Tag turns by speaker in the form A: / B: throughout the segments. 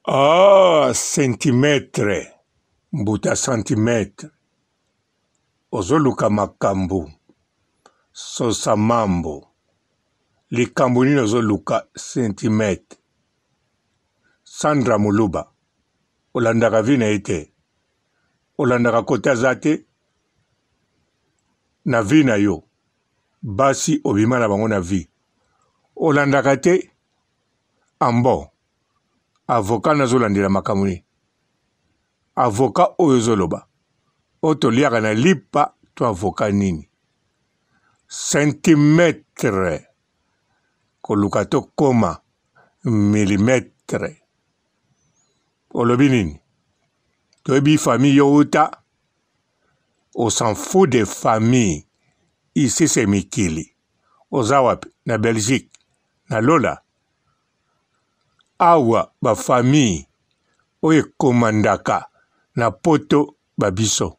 A: Ah, centimètre, mbuta centimètre. Ozoluka makambo, sosa mambo. Likambo nini ozoluka centimètre. Sandra Muluba, olandaka vi na ete. Olandaka kote azate, na vi na yo. Basi obima na bango na vi. Olandaka te, ambo. Avocat nazolandela makambo ni. Avocat oyo zoloba. Otoliaka na lipa to avocat nini. Centimètre. Koluka to koma. Millimètre. Olobi nini. Toyebi famille yo uta. On s'en fout des familles. Ici c'est Mikili. Ozawapi na Belgique. Na Lola. Awa ba famille. Oye komandaka. Na poto babiso.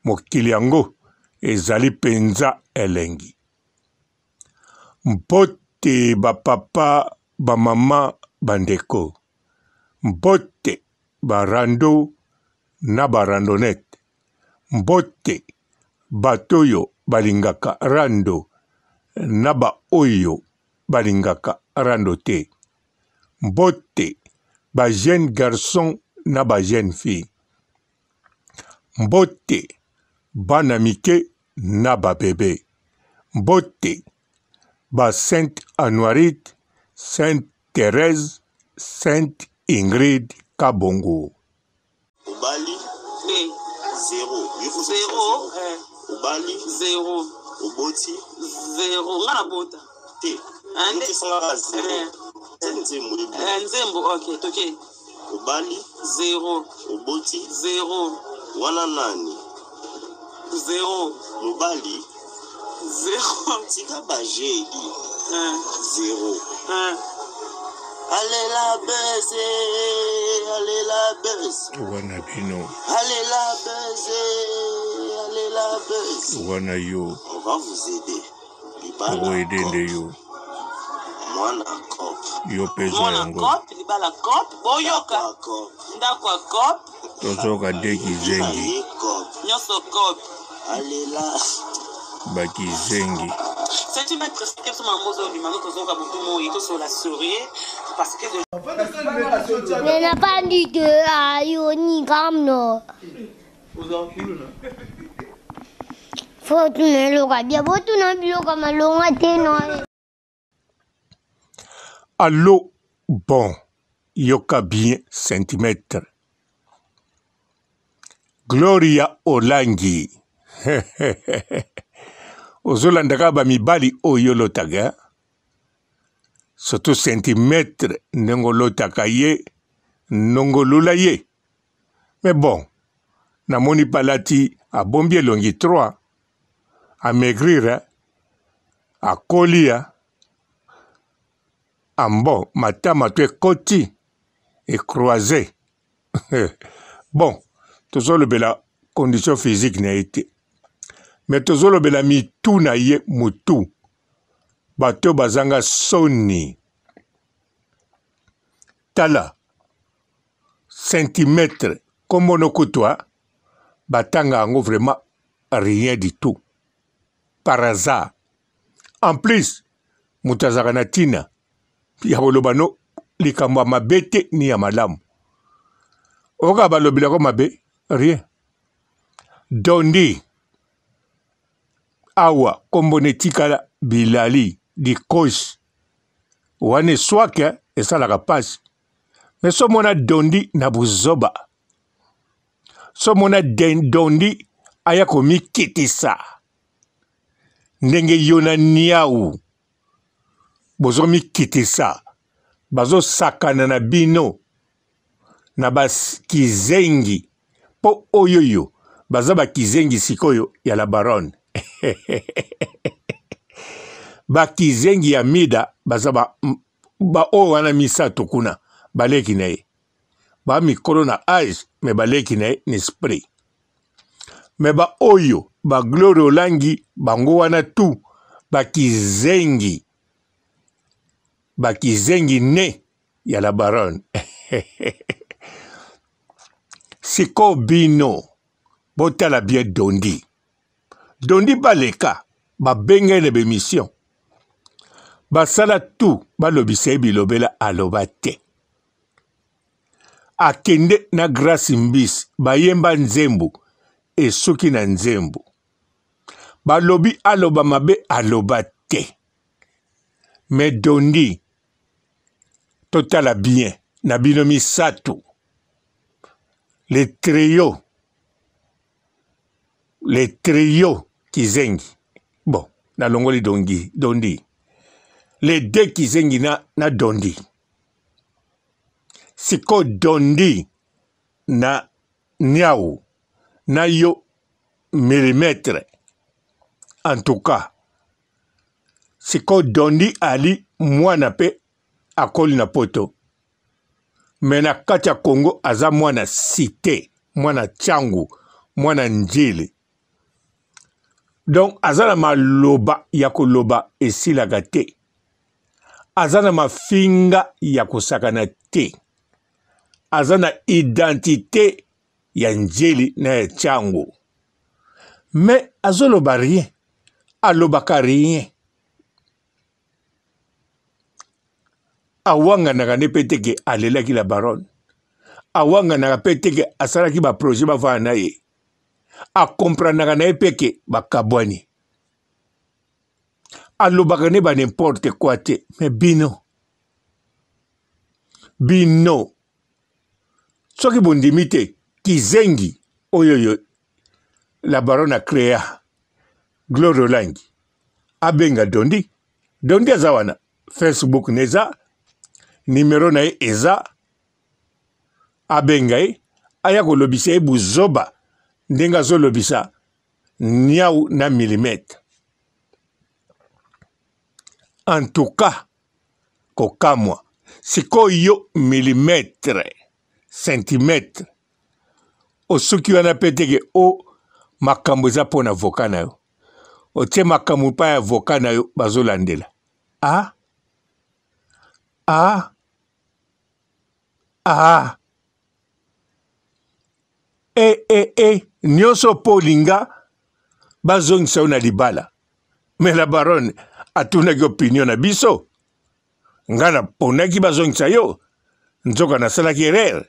A: Mokili yango ezali penza elengi. Mbote ba papa, ba mama, bandeko. Mbote ba rando na ba randonnette. Mbote batoyo balingaka rando na ba oyo balingaka rando te. Mbote ba jeune garçon na ba jeune fille. Mbote bana mike na ba bébé. Mbote ba Sainte Anuarite, Sainte Thérèse, Sainte Ingrid Kabongo.
B: Obali 0. Obali 0. Oboti 0. Ngana bota. T. Ande sanga 0. Nzembo okay, toke. Obali 0. Oboti 0. Wana nani 0. Mobali 0. Tika bajedi 0. Allez la baisse, allez la baisse.
A: Wana bino.
B: Allez la baisse, allez la baisse.
A: Wana yo.
B: On va vous aider.
A: Pour aider yo.
B: Mwana cop.
A: Yo pesa
C: Mwana
A: yango.
C: cop, libala cop, boyoka. Ndakwa cop.
A: Tozoka deki zengi.
C: Nyoso cop.
B: Allez là.
A: Baki zengi.
C: Centimètre, c'est quelque chose de maman qui a beaucoup moins et sur la souris parce que
D: mais n'a pas dit que ayo ni comme non. Faut tourner le bien, faut tourner le comme long
A: Allô, bon, yoka bien centimètre. Gloria Olangi. Ozolandaka ba mibali oyo lotaga. Surtout centimètre ndongo lotaka ye, ndongo lula ye. Mais bon, namoni palati a bombi longi 3, a maigrir, a kolia, ambo, matama tue koti, et croisé. Bon, toujours le bela condition physique n'a été. Mais tozolo bela mitu na ye mutu. Bato bazanga soni. Tala. Centimètre. Comme on okutwa. Batanga ango vraiment rien du tout. Par hasard. En plus, mutazakana tina. Yabolobano likamba mabete ni ya malamu. Oka balobila ko mabe. Rien. Dondi. Awa, kombone tikala bilali, di coach. Wane swake, esa la rapaz. Mais so mona dondi na buzoba. So mona dondi ayako mi kitisa. Ndenge yona niaou. Bozo mi kitisa. Bazo sakana na bino. Na bas kizengi. Po oyoyo. Bazaba kizengi sikoyo ya la baronne. Bakizengi ya mida bazaba ba o wana misato kuna baleki na ye ba mikolo na age me baleki na ye ni spray me ba oyo ba Gloria Olangi bango wana tu bakizengi ne ya la baronne. Siko bino botala bien Dondi. Dondi baleka babenge le bémission. Basala tout balobise bilobela aloba te. Akende na grâce mbis bayemba nzembo esuki na nzembo. Balobi aloba mabe aloba te. Mais Dondi totala bien na bino misato. Les trios kizengi. Bon, na longoli Dondi. Les deux kizengi na Dondi. Siko Dondi na Niao na yo millimètre. En tout cas, siko Dondi ali mwana pe akoli na poto. Mena katia Congo aza mwana cité, mwana changu, mwana njili. Donc azana maloba ya koloba esilaka te. Azana mafinga ya kosakana te. Azana identité ya njili na ya changu. Mais azoloba rien. Alobaka rien. Awanga naga ne peteke alela ki la baronne. Awanga naga peteke asala ki ba projet ba va na ye. A comprendre naga na peke ba kabwani. Alobaka ne ba n'importe quoi te. Mais bino. Soki bondimite kizengi oyoyo la baronne a créé Gloire Langi. Abenga Dondi. Dondi azawana. Facebook neza. Numéro na ye eza. Abenga ye. Aya ko lobisa ye buzoba. Ndenga zo lobisa. Niao na millimètre. En tout cas. Kokamwa. Siko yo millimètre. Centimètre. Osoki wana peteke o makambo eza pona avocat na yo. Otie makambo pa ya avocat na yo bazolandela. Nyonso polinga bazongisa yo na libala. Mais la baronne atunaki opinion na biso. Ngana ponaki bazongisa yo. Nzoka nasalaki erreur.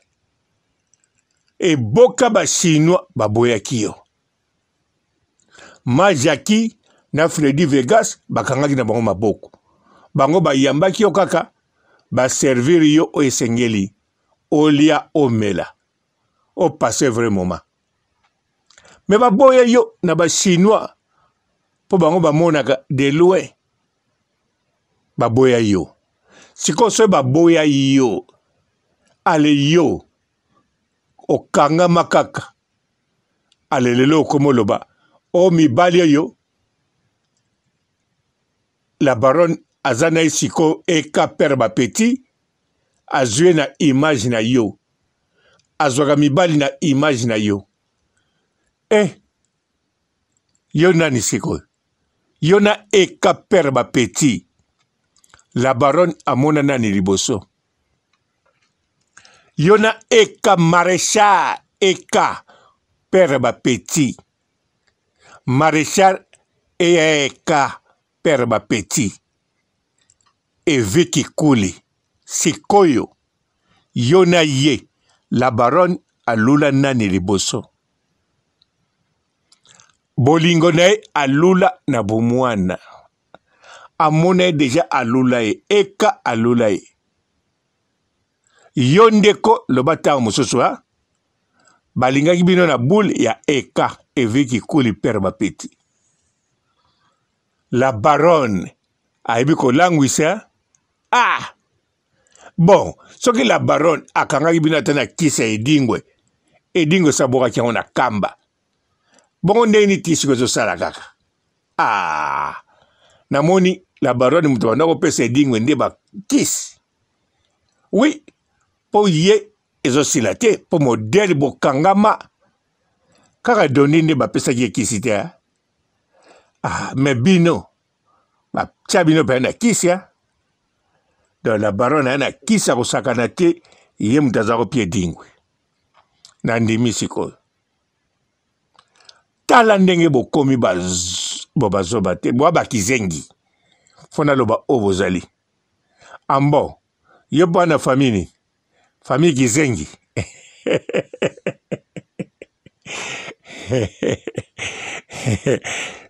A: Eboka ba chinois baboyaki yo. Majaki na Freddy Vegas bakangaki na bango maboko. Bango bayambaki yo kaka ba servir yo o esengeli. Olia omela. O passé vrai moment. Mais baboya yo na ba chinois po bango bamonaka de loin. Baboya yo. Siko so baboya yo. Ale yo. Okanga makaka. Ale lelo komoloba. O mibali yo. La baronne azana isiko eka perba petit. Azue na image na yo. Azwaga mibali na image na yo. Yo nani siko. Yo na eka perba petit. La baronne amona nani liboso. Yo na eka maréchal eka perba petit. Maréchal eka perba petit. Eveki kuli. Sikoyo. Yo na ye. La baronne alula nani liboso. Bolingo na ye alula na bumwana. Amone deja alula ye. Eka alula ye. Yondeko lobata mususu ha. Balinga kibino na boule ya eka. Eveki kuli perba petit. La baronne. Aibiko languisa. Bon, soki la baronne akangaki bino tana kisa edingwe. Edingwe saboka kiango na kamba. Bongo ndeni tisi ko sala kaka. Namoni la baronne mutu bandako pesa edingwe nde ba kisi. Oui, po ye ezosila te, po modèle bokangama. Kaka Dondi nde ba pesa ki kisi te. Mais bino ba tia bino pe na kisi ya. dans la baronne ana kisa kosakana te ye mutu aza kopie dingwe na ndimi sikoyo tala ndenge bokomi bazoba te bwa bakizengi fo naloba oyo bozali ambo ye bwana famille kizengi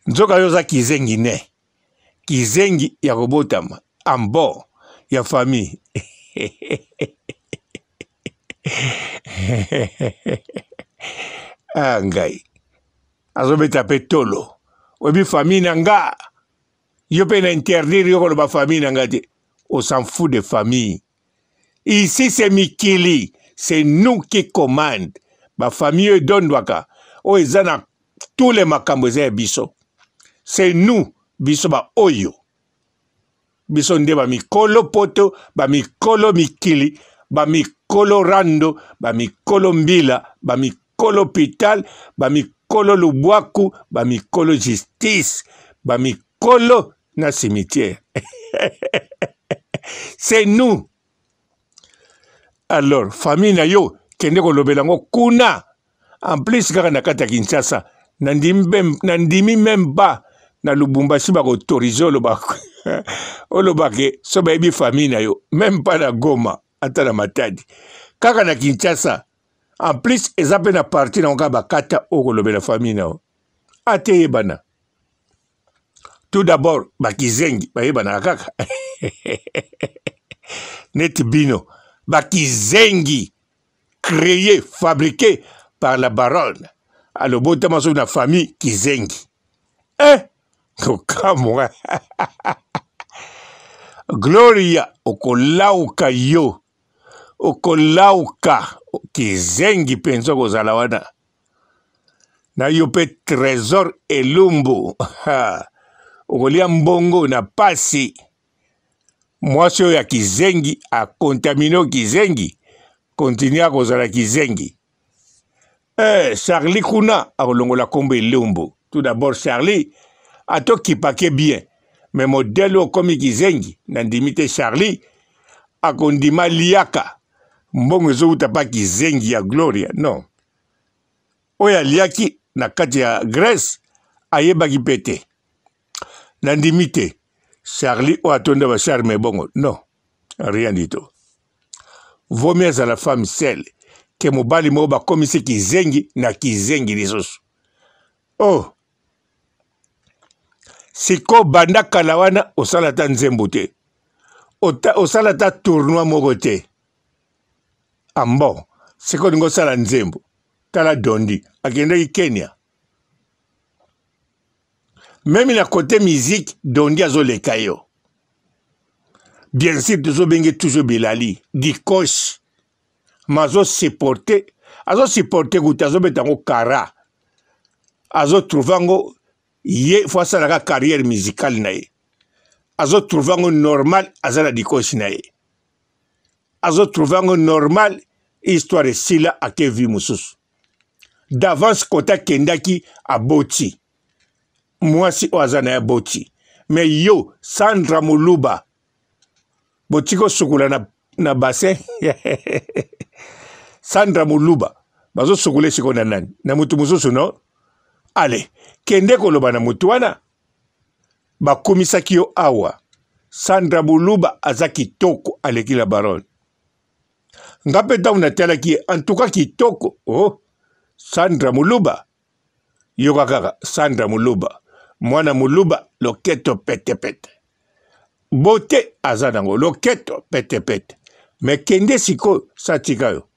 A: nzoka yo oza kizengi ne kizengi ya kobotama ambo ya famille ngai azobeta mpe tolo oyebi famille na nga yo mpe na interdire yo koloba famille na nga te on s'en fout de famille ici c'est mikili c'est nous qui commande bafamille oyo edondwaka oyo eza na tous les makambo eza ya biso c'est nous biso baoyo biso nde bamikolo poto bamikolo mikili bamikolo rando bamikolo mbila bamikolo hôpital bamikolo lubwaku bamikolo justice bamikolo na cimetière c'est nous alors famille na yo kende kolobela yango kuna en plus kaka na kati ya Kinshasa nandimi même ba na Lubumbashi bakoautorize olobake so bayebi famille na yo même pas na Goma ata na Matadi kaka na Kinshasa en plus eza mpe na parti na oka bakata okolobela famille na yo ate yebana tout d'abord bakizengi bayebanaka kaka neti bino bakizengi créé fabriqué par la baronne alobotama so na famille kizengi kokamwa Gloria okolauka yo okolauka kizengi penso kozala wana na yo mpe trésor elumbu okolia mbongo na pasi mwasi oyo ya kizengi akontamine kizengi continue akozala kizengi Charlie kuna akolongola kombo elumbu tout d'abord Charlie atokipake bien mais modèle okomi kizengi na ndimi te Charlie akondima liaka mbongo ezouta pa kizengi ya Gloria non oyo aliaki na kati ya Grèce ayebaki mpe te na ndimi te Charlie oyo atonda bacharme bongo non rien du tout vaut mieux à la femme seule ke mobali moko bakomisi kizengi na kizengi lisusu siko banda kala wana osala ta nzembo te osala ta tournoi moko te ambo siko ningo osala nzembo tala Dondi akendaki Kenya même na côté musique Dondi azoleka yo bien sûr tozobenge toujours Bilali dikosh mazo supporter kuta azobeta ngo kara azotrouva ngo ye fo asalaka carrière musicale na ye azotrouva ngo normal aza na dikoshi na ye azotrouva ngo normal histoire esila ake vi mosusu d'avance kota kendaki aboti mwasi oyo aza na ye aboti mais yo Sandra Muluba botiko sukula na bassin Sandra Muluba bazo sukule siko na nani na mutu mosusu no ale kende koloba na mutu wana bakomisaki yo awa Sandra Muluba aza kitoko aleki la baronne nga mpe ntango natalaki ye en tout cas kitoko Sandra Muluba yoka kaka Sandra Muluba mwana Muluba loketo petepete bote aza nango loketo petepete me kende sikoyo satika yo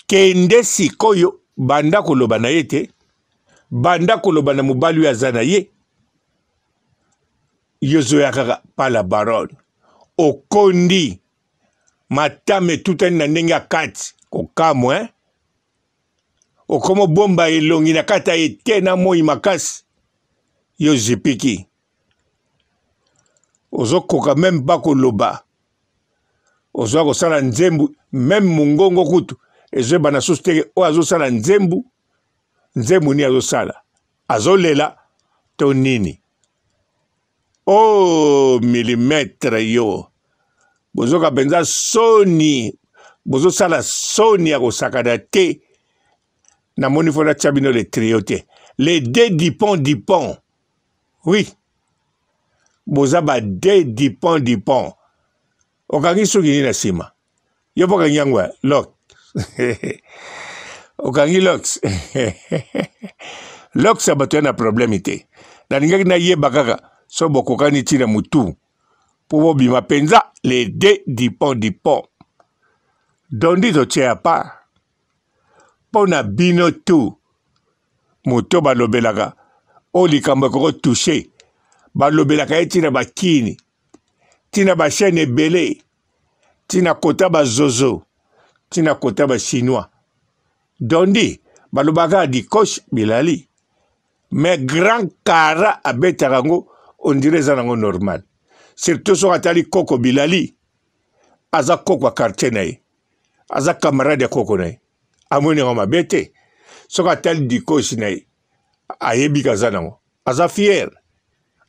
A: kende sikoyo banda koloba na ye te banda koloba na mobali oyo aza na ye yozoya kaka pa la baronne okondi matame etutani na ndenge ya kati kokamwa okomo bomba elongi na kati ya ete na moi makasi yo zipiki ozokoka meme pa koloba ozoya kosala nzembu meme mongongo kutu ezoyeba na susu teke oyo azosala nzembu nini azosala azolela to nini Oh, millimètre yo. Bozoka benza soni. Bozo sala soni ya kosakada te. Na moni fona tchabino le trio te. Les deux dipons. Oui. Boza ba deux dipons. Okangi soki ni na sima. Yo poka nyangwa. Lox. Okangi lox. Lox abato na problème te. Na ningaki na ye bakaka. So bokokani tina mutu. Pour bima penza les deux dipons. Dondi to tchea pa. Pona bino tu. Moto balobelaka. O likambo koko touché. Balobelaka ye tina bakini. Tina ba chaîne belé. Tina kota ba zozo. Tina kota ba chinois. Dondi balobaka di coach Bilali. Mais grand cara abetarango on dirait zanango normal. Surtout sur atali Koko Bilali. Aza Koko quartier nae. Aza camarade Koko nae. Amoni ngoma bete. Sur atali di coach nae. Ayebi kazanango. Aza fier.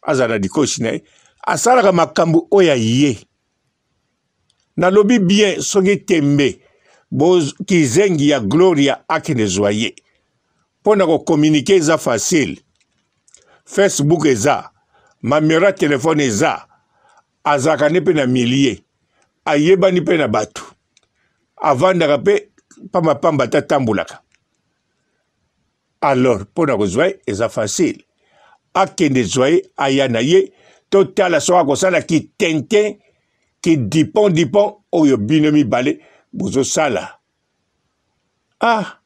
A: Aza na di coach nae. Asala makambu oya ye. Na lobi bien songe tembe. Boz kizengi ya Gloria akine zoye. Pona ko communiquer za facile. Facebook eza. Mamera téléphone eza. Azaka nepe na millier. Ayeba nipe na batu. Avanda pe pamba tatambulaka. Alors, pona ko zoye eza facile. Akende zoye ayana ye. Total soa ko sala ki tenten ki dipon oyo binomi balé bozo sala. Ah.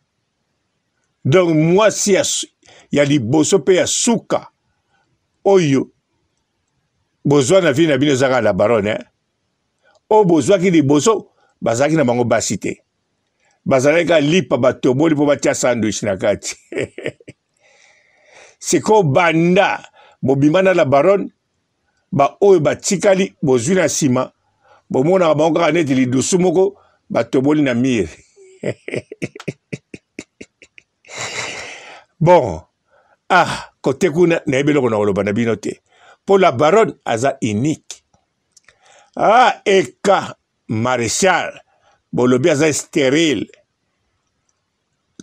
A: Donc moi si ya liboso pe ya suka oyo bozo na vina bino zaka la baronne. O bozo ki liboso bazaki na bango basité. Bazaleka lipa batoboli po batia sandwich na kati. Siko banda bobimana la baronne ba oyo batikali bozwi na sima bomona bango ka neti lidusu moko batoboli na mire. Bon, côté kuna na ebelo na oloba na bino te. Pour la baronne aza unique. Eka maréchal bolobi aza stérile.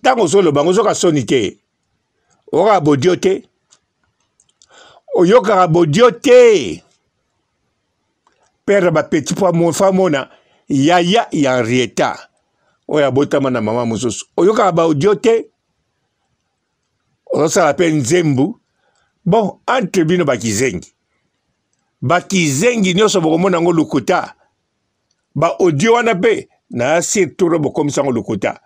A: Tango solo bango zoka sonike. Ora bodiote. Oyoka bodiote. Père ba petit poa mon famona yaya ya Henrietta. Oya botama na mama mususu. Oyoka bodiote. On s'appelle Nzembu. Bon, entre bino bakizengi. Bakizengi nyoso bokomona ngo lukuta. Ba audio wana pe na sirturo bokomisa ngo lukuta.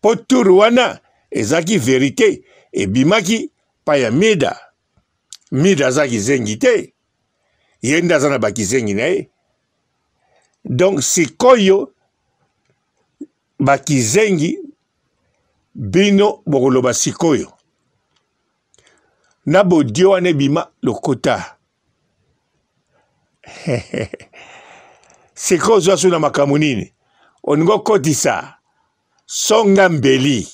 A: Po turu wana ezaki vérité e bimaki pa ya mida. Mida zaki zengi te. Yenda zana bakizengi na e. Donc sikoyo bakizengi bino bokoloba sikoyo. Na bodio wane bima lokota. Sikoyo zwasu na makamunini. Oningo kotisa. Songa mbeli.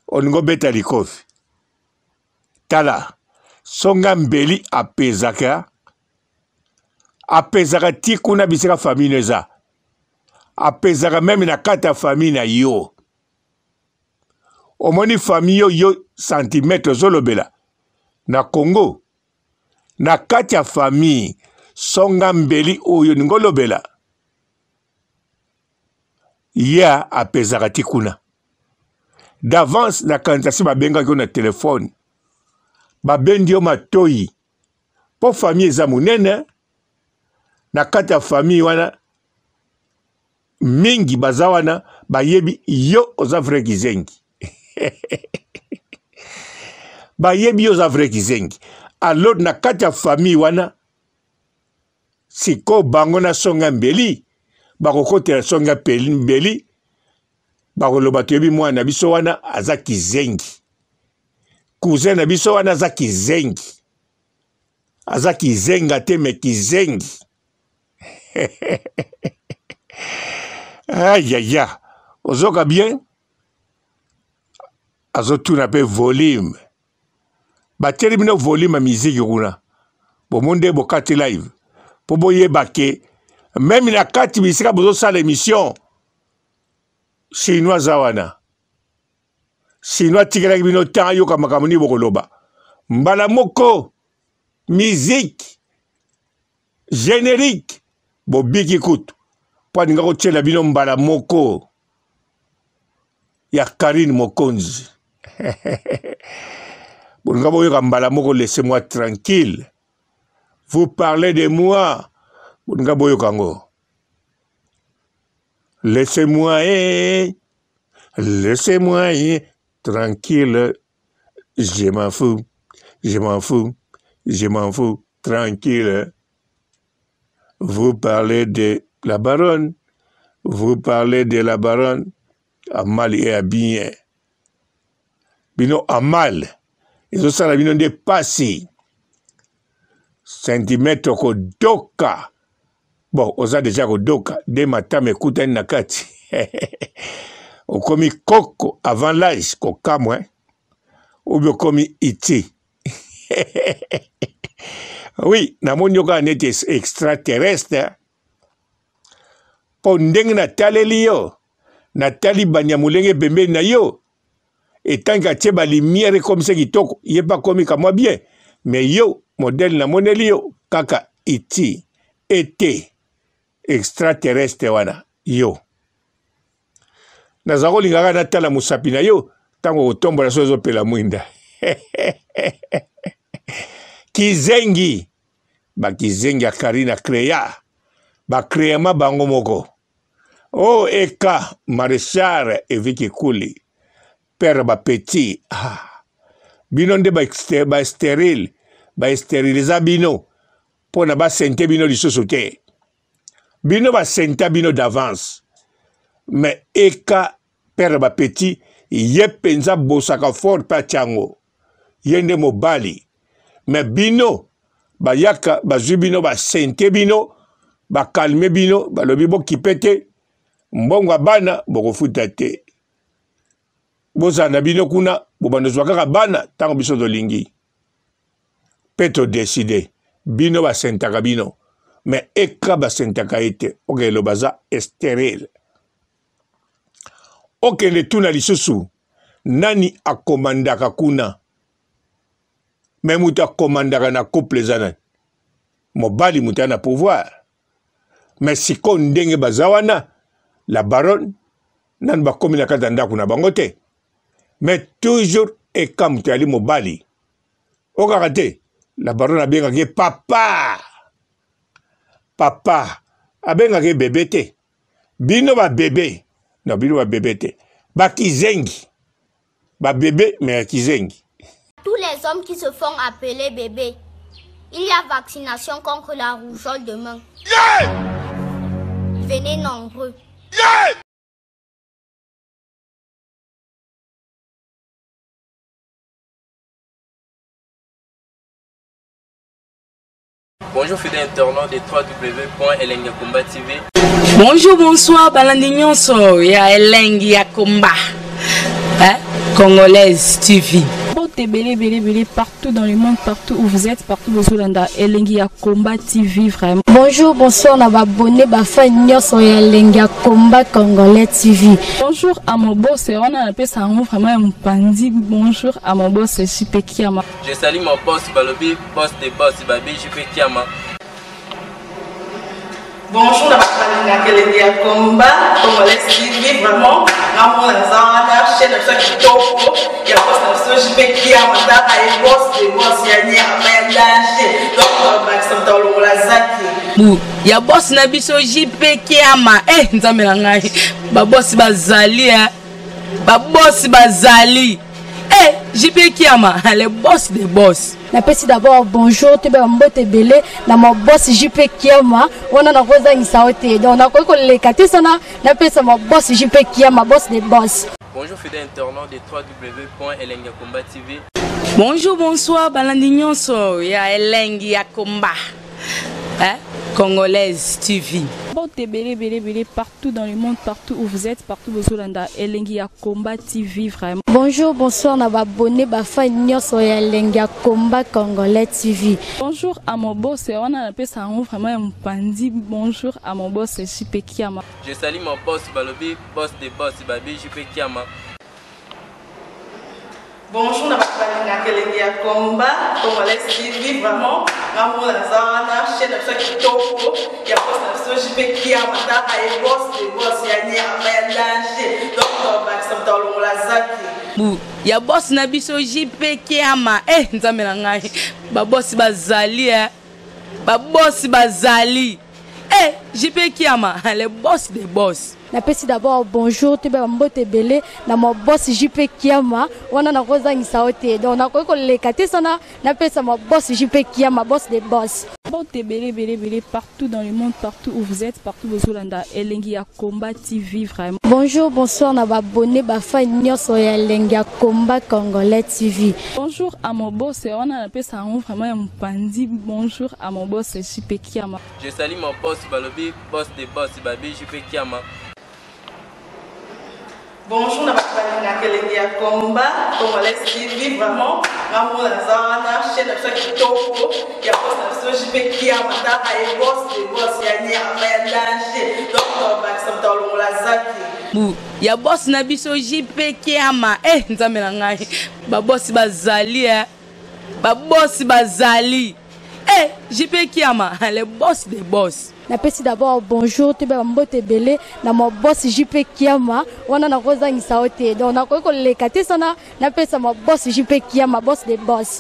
A: Oningo beta likofi. Tala. Songa mbeli apezaka. Apezaka tikuna bisika famille za. Apezaka meme na kata famille na yo. Omoni famille yo centimètre zolobela. Na Congo. Na kati ya famille. Songa mbeli oyo ningolobela. Ya apezaka tikuna. D'avance na kantasi babenga kyo na telefone. Babendi yo matoi. Po famille za munene. Na kati ya famille wana. Mingi bazawana. Bayebi yo oza vrai kizengi. Bayebi yo za vrai kizengi. Alors na kati ya famille wana. Siko bango na songa mbeli. Bakokote na songa mbeli. Bakoloba toyebi mwana biso wana aza kizengi. Cousin na biso wana aza kizengi. Aza kizenga te me kizengi. Aïe aïe aïe. Ozoka bien. Azo tuna pe volume. Bateli bino volume a musique kuna. bomonde bokati live po boyeba ke même na kati bisika bozosala émission chinois zawana chinois tikelaki bino ntango yoka makambo nini bokoloba mbala moko musique générique bobiki kutu po aninga kotiela bino mbala moko ya Karine Mokonzi boninga boyoka mbala moko laissez-moi tranquille. Vous parlez de moi. Boninga boyoka ngo. Laissez-moi tranquille. Je m'en fous. Je m'en fous. Je m'en fous. Tranquille. Vous parlez de la baronne. Vous parlez de la baronne. À mal et à bien. Bino à mal. Ils ont ça bino dépassé. Centimètre ko doka. Bon, oza déjà ko doka. Dès matin me kuta nakati. O komi koko avant l'âge ko kamwe. Ou bien komi iti. Oui, na mon yoga nete extraterrestre. Po ndenge na taleli yo. Natali banyamulenge bembe na yo. Et tant que tu as lumière comme ça qui toque, il n'est pas comme moi bien. Mais yo, modèle na moneli yo, kaka iti, été, extraterrestre wana, yo. Nazaro lingara natala musapina yo, tango otombo la sozo pela mwinda. Kizengi, ba kizengi a Karina Kreya, ba Kreyama bango moko. Oh, Eka, Maréchal et Vicky Kouli. Père ba petit. Bino nde ba stérile. Ba stériliser bino. Pona ba sente bino lisusu te. Bino ba sente bino d'avance. Mais Eka, Père ba petit, ye penza bosaka fort pa tiango. Yende mobali. Mais bino, ba yaka, ba zubino, ba sente bino, ba calme bino, ba lobibo kipete. Mbongo bana bokofuta te. Boza na bino kuna bobanozwa kaka bana tango biso dolingi. Peto décider bino ba sentaka bino. Mais Eka ba sentaka ete oke lo baza stérile. Oke le tuna lisusu nani akomandaka kuna. Mais muta komandaka na couple zana. Mobali muta na pouvoir. Mais siko ndenge bazawana la baronne, nan ba komi na katanda kuna bangote. Mais toujours Eka mutali mobali. Okakate, la baronne a bien gagné papa. Papa, a bien gagné bébé te. Bino ba bébé. Non, bino ba bébé te. Ba kizengi. Ba bébé, mais kizengi.
D: Tous les hommes qui se font appeler bébé, il y a vaccination contre la rougeole demain. Yeah! Venez nombreux. Yeah!
E: Bonjour fidèles internautes de www.elengiakomba TV.
F: Bonjour, bonsoir, balandignon so, ya Elengiakomba, Congolaise TV.
G: Belé partout dans le monde, partout où vous êtes, partout où vous êtes, Elengiakomba TV vraiment.
H: Bonjour, bonsoir, on va abonner ma famille sur Elengiakomba Congolais TV.
G: Bonjour à mon boss, on a appelé ça vraiment un pandi. Bonjour à mon boss, JP Kiama.
E: Je salue mon boss Balobi, boss des boss Babi, JP Kiama.
C: Bonjour, à Elengiakomba Congolais TV vraiment. Chaîne de qui topo, il y a pas de JP Kiama, il boss des boss, il y a un danger. Donc, Maxime Tolo la zaki.
F: Ya boss na biso JP Kiama, nzambe na ngai. Ba boss bazali ba boss bazali. JP Kiama, le boss des boss.
H: Napesi d'abord bonjour, tu peux mbote belé na mon boss JP Kiama, on a na rosa ngisaote. Donc on a quoi le kati sana, napesi mon boss JP Kiama, boss des boss.
E: Bonjour fidèles internautes de www.elengiakomba TV.
F: Bonjour, bonsoir, balandignon so, ya Elengiakomba, Congolaise TV.
G: Bon, belé, partout dans le monde, partout où vous êtes, partout où vous êtes, Elengi ya Komba TV, vraiment.
H: Bonjour, bonsoir, na abonné, fa nyonso ya Elengi ya Komba Congolais TV.
G: Bonjour à mon boss, on a appelé ça vraiment un pandi. Bonjour à mon boss, JP Kiama.
E: Je salue mon boss Balobi, boss des boss, Babi JP Kiama.
C: Bonjour, na Elengi ya Komba Congolais TV, vraiment. Ngamu na zana chaîne ça kitoko ya boss na JP Kiama ta ay boss des boss ya ni ya danger. Donc ba samta longola zaki.
F: Ya boss na biso JP Kiama. Nzambe na ngai. Ba boss bazali ba boss bazali. JP Kiama, le boss des boss.
H: Napesi d'abord bonjour, tu peux mbote belé na mon boss JP Kiama, wana na koza ngisaote. Donc na ko le kate sana, napesa mon boss JP Kiama, boss des boss.
G: Bon, belé, partout dans le monde, partout où vous êtes, partout où vous êtes, Elengi ya Komba TV, vraiment.
H: Bonjour, bonsoir, na abonné, fa nyonso ya Elengi ya Komba Congolais TV.
G: Bonjour à mon boss, on a appelé ça vraiment un pandi. Bonjour à mon boss, JP Kiama.
E: Je salue mon boss Balobi, boss des boss, Babi JP Kiama.
C: Bonjour, na Elengi ya Komba Congolais TV, vraiment. Ngamu na zana chaîne ça kitoko ya boss na JP Kiama ta ay boss des boss ya ni ya danger. Donc ba samta longola zaki.
F: Ya boss na biso JP Kiama. Nzambe na ngai. Ba boss bazali ba boss bazali. JP Kiama, le boss des boss.
H: Napesi d'abord bonjour, tu peux mbote belé na mon boss JP Kiama, wana na koza ngisaote. Donc na ko le kate sana, napesa mon boss JP Kiama, boss des boss.